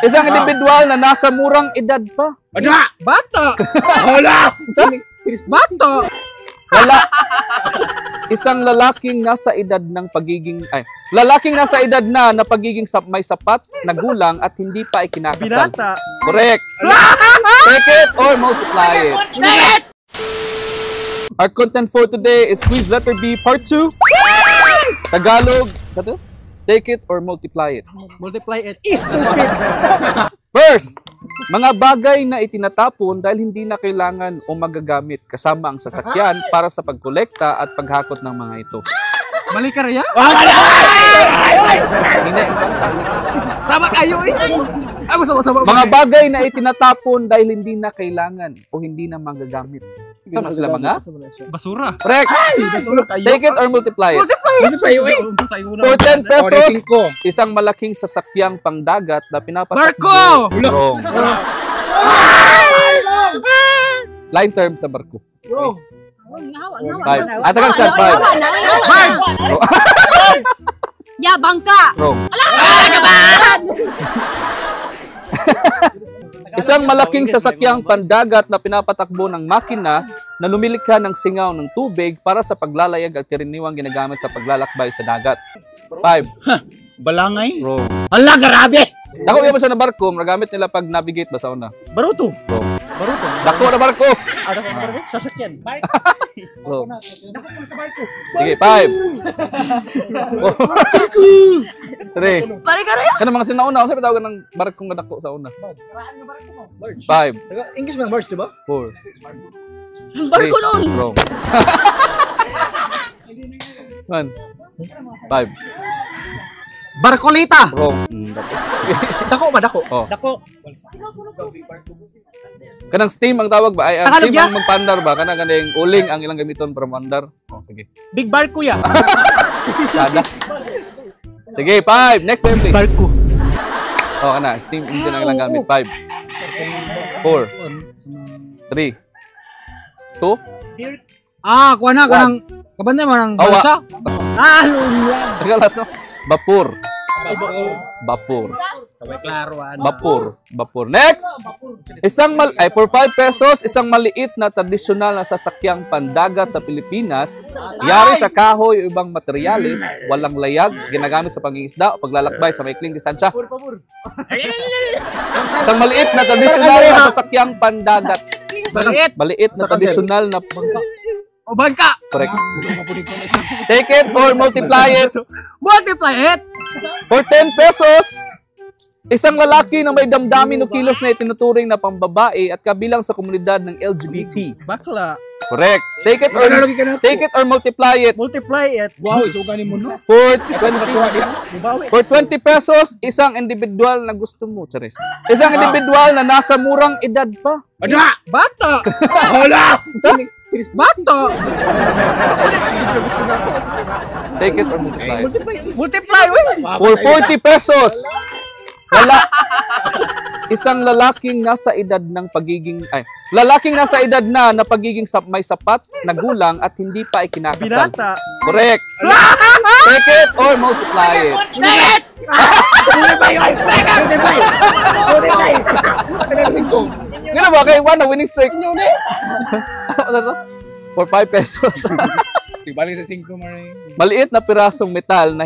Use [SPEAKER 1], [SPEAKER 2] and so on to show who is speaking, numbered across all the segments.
[SPEAKER 1] Isang individual na nasa murang edad pa.
[SPEAKER 2] Ada! Bata! Hala! Bata!
[SPEAKER 1] Wala. Isang lalaking nasa edad ng pagiging lalaking nasa edad na pagiging may sapat na gulang at hindi pa ikinakasal.
[SPEAKER 2] Binata!
[SPEAKER 1] Correct. Take it or multiply it. Our content for today is quiz letter B part 2. Tagalog. Take it or multiply it.
[SPEAKER 2] Multiply it.
[SPEAKER 1] First, mga bagay na itinatapon dahil hindi na kailangan o magagamit kasama ang sasakyan para sa pagkolekta at paghakot ng mga ito.
[SPEAKER 2] Mali ka rin,
[SPEAKER 3] Sama kayo eh. Sama.
[SPEAKER 1] Mga bagay na itinatapon dahil hindi na kailangan o hindi na magagamit. Sama sila mga?
[SPEAKER 2] Basura.
[SPEAKER 1] Correct. Take it or multiply it.
[SPEAKER 3] Multiply eh.
[SPEAKER 1] For 10 pesos, isang malaking sasakyang pangdagat na pinapatakbo.
[SPEAKER 2] Barko!
[SPEAKER 1] Wrong. Line term sa barko. Five. Atagang chat. Five.
[SPEAKER 4] Barge! Ya, bangka!
[SPEAKER 1] Wrong. Isang malaking sasakyang pandagat na pinapatakbo ng makina na lumilikha ng singaw ng tubig para sa paglalayag at karaniwang ginagamit sa paglalakbay sa dagat. 5.
[SPEAKER 2] Balangay?
[SPEAKER 1] Wrong.
[SPEAKER 2] Ala, grabe!
[SPEAKER 1] Dako yan ba siya na barko? Nagamit nila pag navigate ba sa una?
[SPEAKER 2] Baruto.
[SPEAKER 1] Wrong.
[SPEAKER 2] Baruto.
[SPEAKER 1] Dako na barko!
[SPEAKER 2] Ada ko baruto? Sasakyan.
[SPEAKER 1] Wrong.
[SPEAKER 2] Dako ko sa barko.
[SPEAKER 1] Sige, 5. 3.
[SPEAKER 4] Pare ka rin?
[SPEAKER 1] Kana mga sinauna, ano sabi tawagan ng barkong nadako sa una? 5.
[SPEAKER 2] English man, barge, diba?
[SPEAKER 1] 4.
[SPEAKER 4] Barko nun!
[SPEAKER 1] Wrong. 1. 5.
[SPEAKER 2] Barkolita!
[SPEAKER 1] Wrong.
[SPEAKER 2] Dako ba, dako?
[SPEAKER 1] Oh.
[SPEAKER 2] Dako.
[SPEAKER 1] Kanang steam ang tawag ba? Ay, ang
[SPEAKER 2] Tagalog
[SPEAKER 1] steam
[SPEAKER 2] ya?
[SPEAKER 1] ang magpandar ba? Kanang ganing uling ang ilang gamiton para mandar. Oh, sige.
[SPEAKER 2] Big barko ya.
[SPEAKER 1] Sada. Sige, 5. Next time, please.
[SPEAKER 2] Barko.
[SPEAKER 1] Oh, kana. Steam engine ang ilang gamit. 5. 4. 3. 2.
[SPEAKER 3] Ah, kuha na kanang kabantay mo ng
[SPEAKER 1] Awa.
[SPEAKER 3] balsa. Ah, lunya.
[SPEAKER 1] Tagalas no? Vapor. Vapor. Vapor. Next! For 5 pesos, isang maliit na tradisyonal na sasakyang pandagat sa Pilipinas, yari sa kahoy o ibang materyales, walang layag, ginagamit sa pangingisda o paglalakbay sa maikling distansya. Isang maliit na tradisyonal na sasakyang pandagat. Maliit na tradisyonal na
[SPEAKER 3] O bangka.
[SPEAKER 1] correct. Take it or multiply it.
[SPEAKER 3] Multiply it.
[SPEAKER 1] For 10 pesos, isang lalaki na may damdamin o kilos na itinuturing na pambabae at kabilang sa komunidad ng LGBT.
[SPEAKER 2] Bakla.
[SPEAKER 1] Correct. Take it or multiply it.
[SPEAKER 2] Multiply it.
[SPEAKER 3] Wow, ito ganin mo no.
[SPEAKER 1] For
[SPEAKER 2] Bubawi.
[SPEAKER 1] 20 pesos, isang individual na gusto mo, Charis. Isang individual na nasa murang edad pa.
[SPEAKER 2] Ada! Bata! Hala! Bata! Ako na, hindi ka gusto na ako.
[SPEAKER 1] Take it or multiply it.
[SPEAKER 2] Multiply, wey!
[SPEAKER 1] For 40 pesos, wala. Isang lalaking nasa edad ng pagiging lalaking nasa edad na pagiging may sapat na gulang at hindi pa ikinakasal.
[SPEAKER 2] Binata!
[SPEAKER 1] Correct. Take it or multiply it. Kaya ba kay one na winning streak? Ano to? For 5 pesos.
[SPEAKER 3] Balik sa 5 maray.
[SPEAKER 1] Maliit na pirasong metal na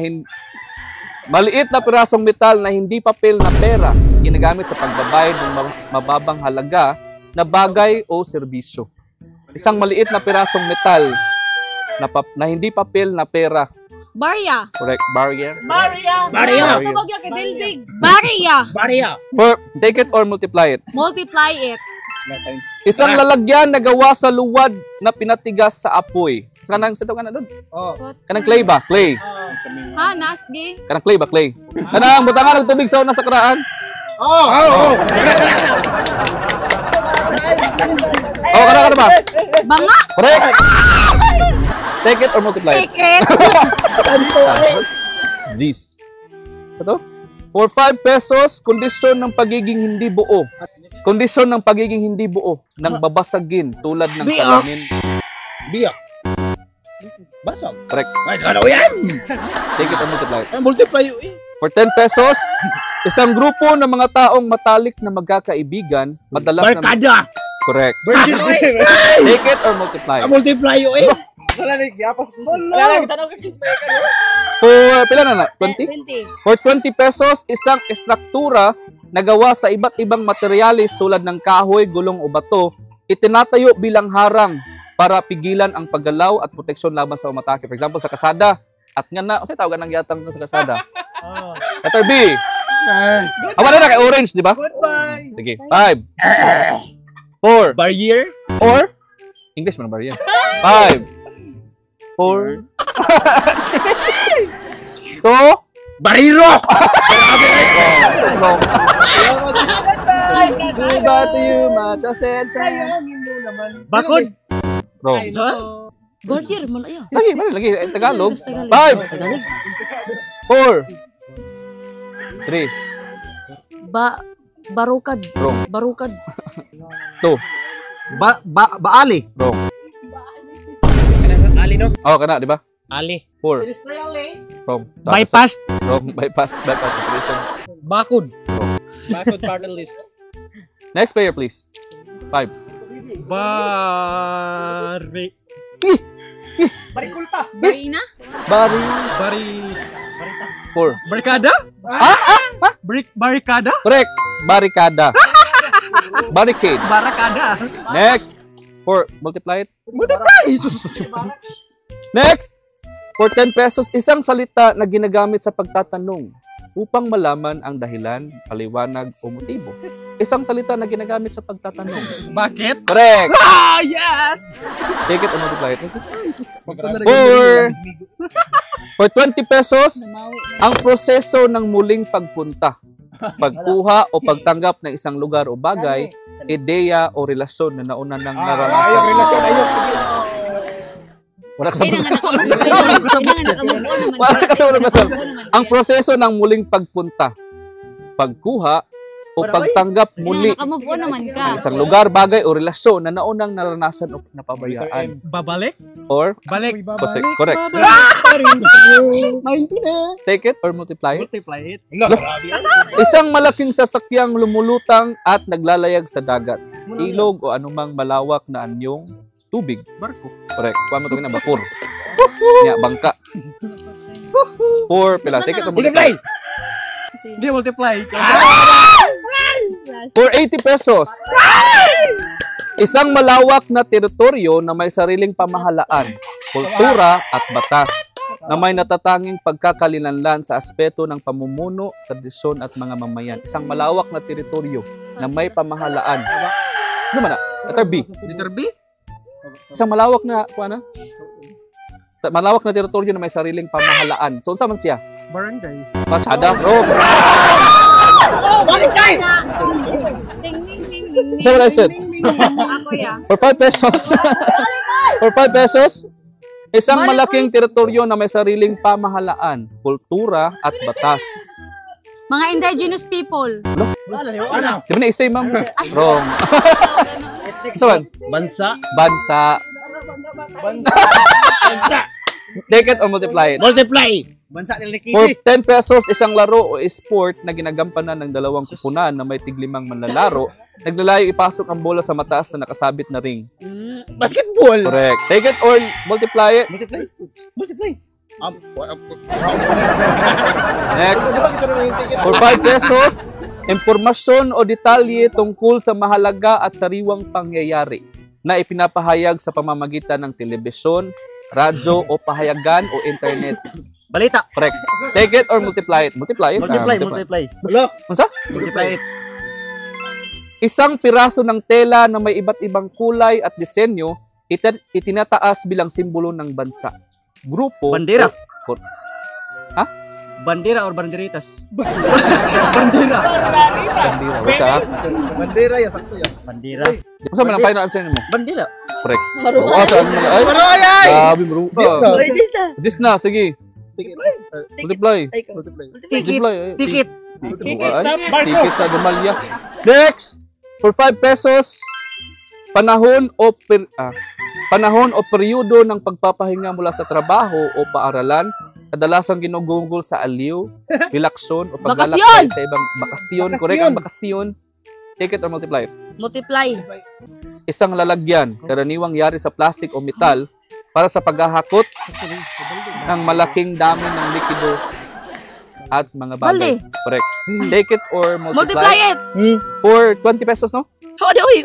[SPEAKER 1] hindi papel na pera ginagamit sa pagbabayad ng mababang halaga na bagay o serbisyo. Isang maliit na pirasong metal na hindi papel na pera.
[SPEAKER 4] Barya!
[SPEAKER 1] Correct. Barrier.
[SPEAKER 4] Barya! Tawag yan kay Dildig. Barya!
[SPEAKER 1] Take it or multiply it.
[SPEAKER 4] Multiply it.
[SPEAKER 1] Isang lalagyan na gawa sa luwad na pinatigas sa apoy. Kanang sa na doon. Kanang clay ba? Clay.
[SPEAKER 4] Ha, Nasgi?
[SPEAKER 1] Kanang clay ba? Clay. Kanang butangan ng tubig sa una sa karaan. Kanang ba?
[SPEAKER 4] Banga!
[SPEAKER 1] Correct. Take it or multiply it.
[SPEAKER 4] Ticket!
[SPEAKER 1] Zis. Sa to? For 5 pesos, kondisyon ng pagiging hindi buo. Kondisyon ng pagiging hindi buo ng babasagin tulad ng salamin.
[SPEAKER 2] Biyak. Basag.
[SPEAKER 1] Correct.
[SPEAKER 2] Ay, ano yan?
[SPEAKER 1] Take it or multiply it.
[SPEAKER 2] Multiply yun eh.
[SPEAKER 1] For 10 pesos, isang grupo ng mga taong matalik na magkakaibigan, madalas na...
[SPEAKER 2] Barkada.
[SPEAKER 1] Correct.
[SPEAKER 2] Virgin oil.
[SPEAKER 1] Take it or multiply.
[SPEAKER 2] Multiply oil.
[SPEAKER 3] Wala na, giapas ko.
[SPEAKER 1] For, pila na na? 20?
[SPEAKER 4] 20.
[SPEAKER 1] For 20 pesos, isang estruktura na gawa sa iba't ibang materyales tulad ng kahoy, gulong o bato, itinatayo bilang harang para pigilan ang paggalaw at proteksyon laban sa umatake. For example, sa kasada. At nga na, kasi tawagan ng yatang sa kasada. Letter B. Awa na kay orange, di ba?
[SPEAKER 3] Goodbye.
[SPEAKER 1] Sige. 5. 4.
[SPEAKER 2] Barrier.
[SPEAKER 1] Or English man ba yan? 5. 4. 2.
[SPEAKER 2] Bariro.
[SPEAKER 1] Wrong. Goodbye to you, Matasen.
[SPEAKER 2] Bakod.
[SPEAKER 1] Wrong.
[SPEAKER 4] Barrier, malaya.
[SPEAKER 1] Lagi. Tagalog.
[SPEAKER 4] Tagalog.
[SPEAKER 1] 5.
[SPEAKER 4] Tagalog.
[SPEAKER 1] 4. 3.
[SPEAKER 4] Barukad.
[SPEAKER 1] Wrong.
[SPEAKER 4] Barukad.
[SPEAKER 1] 2.
[SPEAKER 2] Baali.
[SPEAKER 1] Wrong.
[SPEAKER 2] Ali no?
[SPEAKER 1] Oh, kana, di ba?
[SPEAKER 2] Ali.
[SPEAKER 1] 4. Wrong.
[SPEAKER 2] Bypass.
[SPEAKER 1] Wrong. Bypass operation.
[SPEAKER 2] Bakod.
[SPEAKER 3] Bakod part of list.
[SPEAKER 1] Next player, please. 5.
[SPEAKER 3] Barikulta.
[SPEAKER 4] Barina?
[SPEAKER 1] Bari. 4.
[SPEAKER 3] Barikada? Barikada?
[SPEAKER 1] Correct. Barikada. Barricade.
[SPEAKER 3] Barakada.
[SPEAKER 1] Next. 4. Multiply it.
[SPEAKER 2] Multiply.
[SPEAKER 1] Next. For 10 pesos, isang salita na ginagamit sa pagtatanong upang malaman ang dahilan, paliwanag o motibo. Isang salita na ginagamit sa pagtatanong.
[SPEAKER 3] Bakit?
[SPEAKER 1] Correct.
[SPEAKER 3] Ah, yes!
[SPEAKER 1] Take it or multiply it.
[SPEAKER 2] Four.
[SPEAKER 1] For 20 pesos, ang proseso ng muling pagpunta, pagkuha o pagtanggap ng isang lugar o bagay, ideya o relasyon na nauna ng naranasan.
[SPEAKER 2] Relasyon ayok.
[SPEAKER 1] Wala ka sa
[SPEAKER 4] Ang
[SPEAKER 1] Ang proseso ng muling pagpunta, pagkuha o pagtanggap muli
[SPEAKER 4] Naka-move on naman
[SPEAKER 1] ng
[SPEAKER 4] ka.
[SPEAKER 1] isang lugar, bagay o relasyon na naunang naranasan o napabayaan.
[SPEAKER 3] Babalik?
[SPEAKER 1] Or,
[SPEAKER 3] Balik.
[SPEAKER 1] correct. Take it or multiply it.
[SPEAKER 3] Multiply it.
[SPEAKER 1] Isang malaking sasakyang lumulutang at naglalayag sa dagat, ilog o anumang malawak na anyong tubig.
[SPEAKER 3] Barko.
[SPEAKER 1] Correct. Kuha mo ito na vapor. Nya, bangka. 4, pila. Take it or multiply.
[SPEAKER 3] Hindi, multiply.
[SPEAKER 1] For 80 pesos, isang malawak na teritoryo na may sariling pamahalaan, kultura at batas na may natatanging pagkakalinlanlan sa aspeto ng pamumuno, tradisyon at mga mamayan. Isang malawak na teritoryo na may pamahalaan. Ano man na? Letter B.
[SPEAKER 3] Letter B?
[SPEAKER 1] Isang malawak na, malawak na teritoryo na may sariling pamahalaan. So, saan man siya?
[SPEAKER 3] Barangay.
[SPEAKER 1] Machada. Wrong.
[SPEAKER 4] Barangay! Ding, ding, ding, ding,
[SPEAKER 1] Saan man I said?
[SPEAKER 4] Ako ya.
[SPEAKER 1] For 5 pesos. For 5 pesos, isang malaking teritoryo na may sariling pamahalaan, kultura at batas.
[SPEAKER 4] Mga indigenous people.
[SPEAKER 1] Di ba na-isay, ma'am? Wrong. Saan?
[SPEAKER 2] Bansa.
[SPEAKER 1] Bansa. Take it or multiply it.
[SPEAKER 2] Multiply.
[SPEAKER 3] Bansa nila
[SPEAKER 1] For
[SPEAKER 3] Kisi.
[SPEAKER 1] 10 pesos, isang laro o sport na ginagampanan ng dalawang kupunan na may tiglimang manlalaro, naglalayo ipasok ang bola sa mataas na nakasabit na ring.
[SPEAKER 2] Basketball.
[SPEAKER 1] Correct. Take it or multiply it.
[SPEAKER 2] Multiply. Multiply.
[SPEAKER 1] Next. For 5 pesos, impormasyon o detalye tungkol sa mahalaga at sariwang pangyayari na ipinapahayag sa pamamagitan ng telebisyon, radyo o pahayagan o internet.
[SPEAKER 2] Balita.
[SPEAKER 1] Correct. Take it or multiply it. Multiply it.
[SPEAKER 2] Multiply. Hello.
[SPEAKER 1] Unsa?
[SPEAKER 2] Multiply it.
[SPEAKER 1] Isang piraso ng tela na may iba't ibang kulay at disenyo itinataas bilang simbolo ng bansa. Grupo.
[SPEAKER 2] Bandera.
[SPEAKER 1] Ha?
[SPEAKER 2] Bandera or banderitas?
[SPEAKER 1] Bandera. What's up?
[SPEAKER 3] Bandera ya, sakto ya.
[SPEAKER 2] Bandera.
[SPEAKER 1] Kung saan man ang final answer mo?
[SPEAKER 2] Bandera.
[SPEAKER 1] Correct.
[SPEAKER 4] Maruan.
[SPEAKER 1] Oo, saan mo na? Ay,
[SPEAKER 3] Maroyay!
[SPEAKER 1] sabi mo.
[SPEAKER 4] Regista.
[SPEAKER 1] Just na, sige. Multiply.
[SPEAKER 2] Tikit.
[SPEAKER 1] Multiply.
[SPEAKER 2] Tikit.
[SPEAKER 1] Ticket sa Dumalia. Next, for 5 pesos, panahon o peryodo ng pagpapahinga mula sa trabaho o paaralan Kadalasang ginugugol sa aliw, relaksyon, o
[SPEAKER 4] Bakasyon!
[SPEAKER 1] paglalakbay sa ibang bakasyon. Correct ang bakasyon. Take it or multiply it.
[SPEAKER 4] Multiply.
[SPEAKER 1] Isang lalagyan, karaniwang yari sa plastic o metal, para sa paghahakot, isang malaking dami ng likido at mga bagay.
[SPEAKER 4] Balde.
[SPEAKER 1] Correct. Take it or multiply
[SPEAKER 4] Multiply it.
[SPEAKER 1] for 20 pesos, no?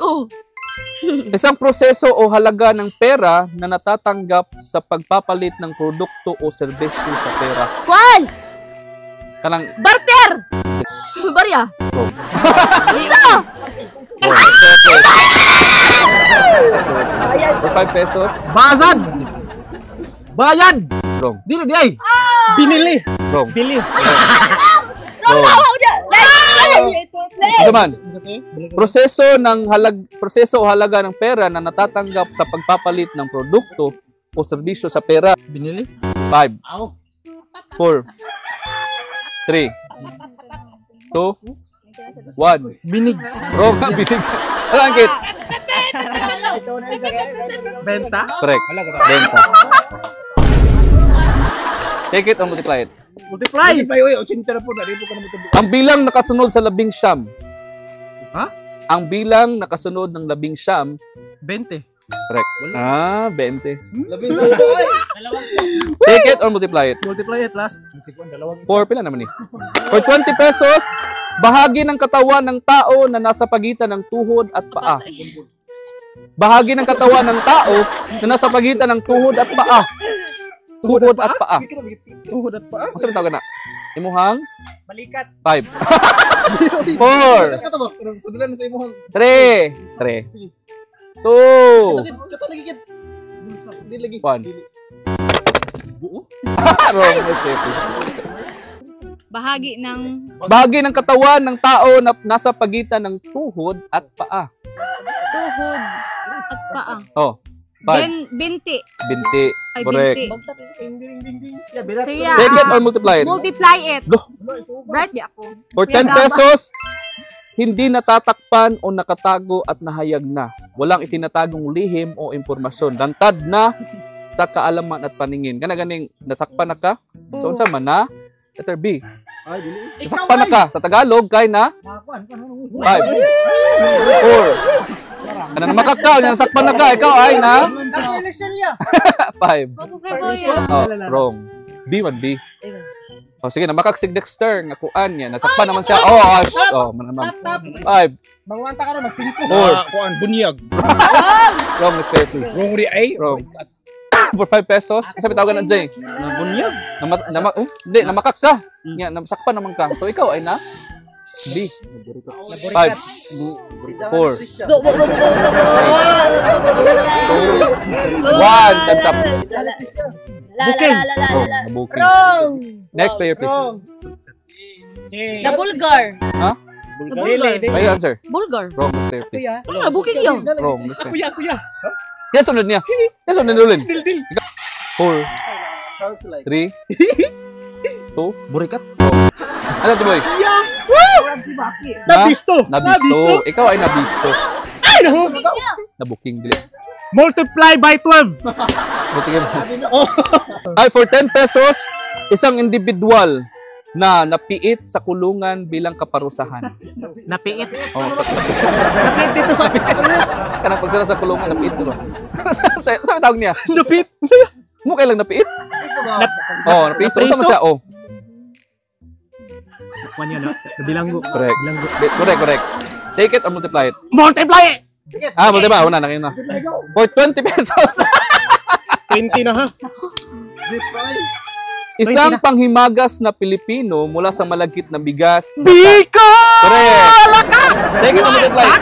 [SPEAKER 4] Oh.
[SPEAKER 1] Isang proseso o halaga ng pera na natatanggap sa pagpapalit ng produkto o serbisyo sa pera.
[SPEAKER 4] Kwan!
[SPEAKER 1] Kanang
[SPEAKER 4] Barter! Barya!
[SPEAKER 1] wrong.
[SPEAKER 4] Isa!
[SPEAKER 1] Wrong. For 5 pesos,
[SPEAKER 2] Bazad! Bayad!
[SPEAKER 1] wrong.
[SPEAKER 2] Dili di ay!
[SPEAKER 3] Binili.
[SPEAKER 1] Wrong.
[SPEAKER 3] Bili.
[SPEAKER 1] Wrong. Ito man, proseso o halaga ng pera na natatanggap sa pagpapalit ng produkto o serbisyo sa pera.
[SPEAKER 2] Binili?
[SPEAKER 1] 5, 4, 3, 2, 1.
[SPEAKER 2] Binig.
[SPEAKER 1] Wrong. Binig. Alangkit.
[SPEAKER 2] Benta?
[SPEAKER 1] Correct. Benta. Take it or multiply it.
[SPEAKER 2] Multiply!
[SPEAKER 3] Multiply, oy, 80 na po. Naribo ka na mo ito.
[SPEAKER 1] Ang bilang nakasunod sa 19.
[SPEAKER 2] Ha?
[SPEAKER 1] Ang bilang nakasunod ng 19.
[SPEAKER 2] 20.
[SPEAKER 1] Correct. 20.
[SPEAKER 3] Labing sa ay.
[SPEAKER 1] Take it or multiply it.
[SPEAKER 2] Multiply it last.
[SPEAKER 1] 4, pila naman eh. For 20 pesos, bahagi ng katawan ng tao na nasa pagitan ng tuhod at paa. Bahagi ng katawan ng tao na nasa pagitan ng tuhod at paa. Tuhod at paa.
[SPEAKER 2] Tuhod at paa.
[SPEAKER 1] Ano sabi tawag na? Imuhang
[SPEAKER 3] Balikat.
[SPEAKER 1] 5. 4.
[SPEAKER 3] Kata mo, sadalan na sa imo.
[SPEAKER 1] 3. 2.
[SPEAKER 3] Kata lagi kit. Hindi lagi.
[SPEAKER 1] 1. Wrong. Bahagi ng katawan ng tao na nasa pagitan ng tuhod at paa.
[SPEAKER 4] Tuhod at paa.
[SPEAKER 1] Oh. 5.
[SPEAKER 4] Binti.
[SPEAKER 1] Binti.
[SPEAKER 4] Ay,
[SPEAKER 1] Correct.
[SPEAKER 4] binti.
[SPEAKER 3] Ding ding ding ding. Ya, birat.
[SPEAKER 4] Siya.
[SPEAKER 1] Take it or multiply it.
[SPEAKER 4] Multiply it.
[SPEAKER 1] Loh.
[SPEAKER 4] Right, di ako.
[SPEAKER 1] For 10 pesos, hindi natatakpan o nakatago at nahayag na. Walang itinatagong lihim o impormasyon. Lantad na sa kaalaman at paningin. Ganing nasakpan na ka? So, unsa man na? Letter B.
[SPEAKER 3] Ay, dili.
[SPEAKER 1] Nasakpan na ka. Sa Tagalog, kay na? 5. 4. Ano na makakaw? Nasakpan na ka. Ikaw ay na? 5. Oh, wrong. B, 1B. Oh, sige, namakaksig Dexter. Nakuan niya. Nasakpan naman siya. Oh, manamang. 5.
[SPEAKER 3] Mangwanta ka na mag-5.
[SPEAKER 1] 4.
[SPEAKER 2] Kuan, bunyag.
[SPEAKER 1] Wrong, Mr. Please.
[SPEAKER 2] Wrong ri ay.
[SPEAKER 1] Wrong. For 5 pesos. Sabi tawagan na Jay.
[SPEAKER 2] Bunyag.
[SPEAKER 1] Hindi, namakak ka. Yan, nasakpan naman ka. So, ikaw ay na? B. 5. 4. 1. Time's up.
[SPEAKER 2] Booking.
[SPEAKER 1] Wrong. Booking. Next player, please.
[SPEAKER 4] The Bulgar.
[SPEAKER 1] Ha?
[SPEAKER 4] The Bulgar.
[SPEAKER 1] May answer.
[SPEAKER 4] Bulgar.
[SPEAKER 1] Wrong, Mr. Please.
[SPEAKER 4] Ano na, booking yun.
[SPEAKER 1] Wrong, Mr.
[SPEAKER 3] Kuya.
[SPEAKER 1] Yes, sunod niya. Yes, sunod ulit. 4.
[SPEAKER 3] Sounds like.
[SPEAKER 1] 3. 2.
[SPEAKER 2] Burikat.
[SPEAKER 1] Ano to, boy?
[SPEAKER 3] Si Baki.
[SPEAKER 2] Nabisto.
[SPEAKER 1] Nabisto. Ikaw ay nabisto.
[SPEAKER 2] Ay, nahu.
[SPEAKER 1] Nabuking dili.
[SPEAKER 2] Multiply by 12.
[SPEAKER 1] Butingin mo. Ay, for 10 pesos, isang individual na napiit sa kulungan bilang kaparusahan.
[SPEAKER 2] Napiit.
[SPEAKER 1] Oh, sa
[SPEAKER 2] Napiit dito sa
[SPEAKER 1] kanang pagsara sa kulungan, napiit ko. Sabi tawag niya.
[SPEAKER 2] Napit. Saya.
[SPEAKER 1] Mo kailang napiit? Oh, napiit. So, sama siya. Oh,
[SPEAKER 2] Kuan yan, bilanggo.
[SPEAKER 1] correct. Correct. Take it or multiply it.
[SPEAKER 2] Multiply it.
[SPEAKER 1] Multiply. Una, nakin na. For 20 pesos.
[SPEAKER 2] 20 na ha.
[SPEAKER 1] Isang panghimagas na Pilipino mula sa malagkit na bigas.
[SPEAKER 2] Biko!
[SPEAKER 1] Correct. Take it or multiply it.